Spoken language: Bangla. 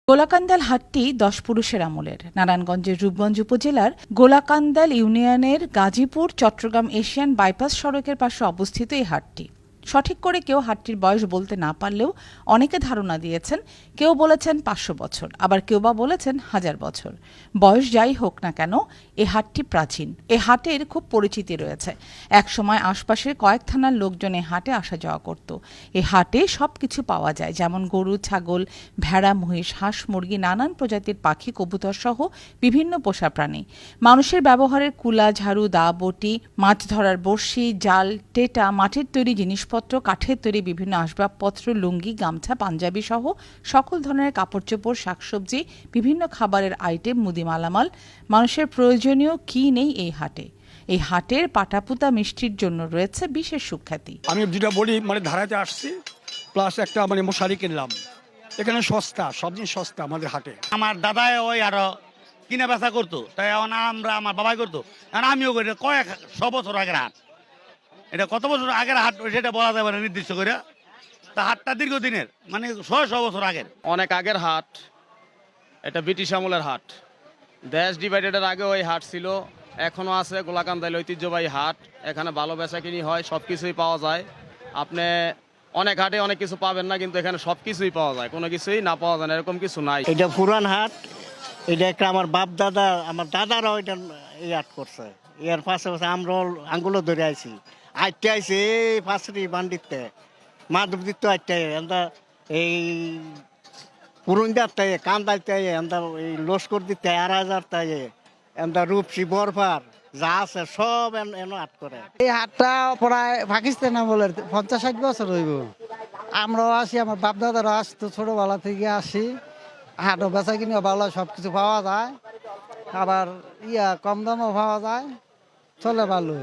গোলাকান্দাল হাটটি ১০ পুরুষের আমলের। নারায়ণগঞ্জের রূপগঞ্জ উপজেলার গোলাকান্দাল ইউনিয়নের গাজীপুর চট্টগ্রাম এশিয়ান বাইপাস সড়কের পাশে অবস্থিত এই হাটটি। সঠিক করে কেউ হাটটির বয়স বলতে না পারলেও অনেকে ধারণা দিয়েছেন। কেউ বলেছেন ৫০০ বছর, আবার কেউ বা বলেছেন ১০০০ বছর। বয়স যাই হোক না কেন, এই হাটটি প্রাচীন। এই হাটের খুব পরিচিতি রয়েছে। একসময় আশপাশের কয়েক থানার লোকজন এই হাটে আসা যাওয়া করত। এই হাটে সব কিছু পাওয়া যায়, যেমন গরু, ছাগল, ভেড়া, মহিষ, হাঁস, মুরগি, নানান প্রজাতির পাখি, কবুতর সহ বিভিন্ন পোষা প্রাণী। মানুষের ব্যবহারের কুলা, ঝাড়ু, দা, বটি, মাছ ধরার বড়শি, জাল, টেটা, মাটির তৈরি জিনিসপত্র, কাঠের তৈরি বিভিন্ন আসবাবপত্র, লুঙ্গি, গামছা, পাঞ্জাবি সহ সকল ধরনের কাপড়চোপড়, শাকসবজি, বিভিন্ন খাবারের আইটেম, মুদি মালামাল, মানুষের প্রয়োজনীয় কি নেই এই হাটে। এই হাটের পাটাপুতা মিষ্টির জন্য রয়েছে বিশেষ সুখ্যাতি। আমি যেটা বলি, ধারাতে আসছি, প্লাস একটা মশারি কিনলাম। এখানে সস্তা, সব জিনিস সস্তা আমাদের হাটে। আমার দাদাই ওই আরো কিনা বেচা করতো, তাই এখন আমরা আমার বাবাই করতো, এখন আমিও করি। কয়েক ১০০ বছর আগের হাট, এটা কত বছর আগের হাট সেটা বলা যাবে না নির্দিষ্ট করে। তা হাটটা দীর্ঘদিনের, ৬০০ বছর আগের। অনেক আগের হাট, এটা ব্রিটিশ আমলের হাট। দেশ ডিভাইডেডের আগে ওই হাট ছিল, এখনো আছে। গোলাকান্দাল ঐতিহ্যবাহী হাট, এখানে ভালো বেচা কিনি হয়, সব কিছুই পাওয়া যায়। আপনি অনেক হাটে অনেক কিছু পাবেন না, কিন্তু এখানে সব কিছুই পাওয়া যায়, কোনো কিছুই না পাওয়া যায় না এরকম কিছু নাই। এটা পুরান হাট, এটা একটা আমার বাপ দাদা, আমার দাদারাও এটা এই হাট করছে। এর পাশে আমরা আঙ্গুলো ধরে আইছি, আইতে আইছে এই পাশে বান্ডিতে মাধব দিত আইতে আমরা এই পুরন যাত্রায় কান্দাইতে আমরা এই লস্কর দিতে ২,৫০০ আমরা রূপসী বরফার যা আছে সব এনে হাট করে। এই হাটটা প্রায় পাকিস্তান আমলের ৫০-৬০ বছর হইব। আমরাও আসি, আমার বাপ দাদারা আসতো, ছোটবেলা থেকে আসি। হাটও বেচা কিনে ভালো, সব কিছু পাওয়া যায়, আবার কম দামও পাওয়া যায়, চলে ভালো।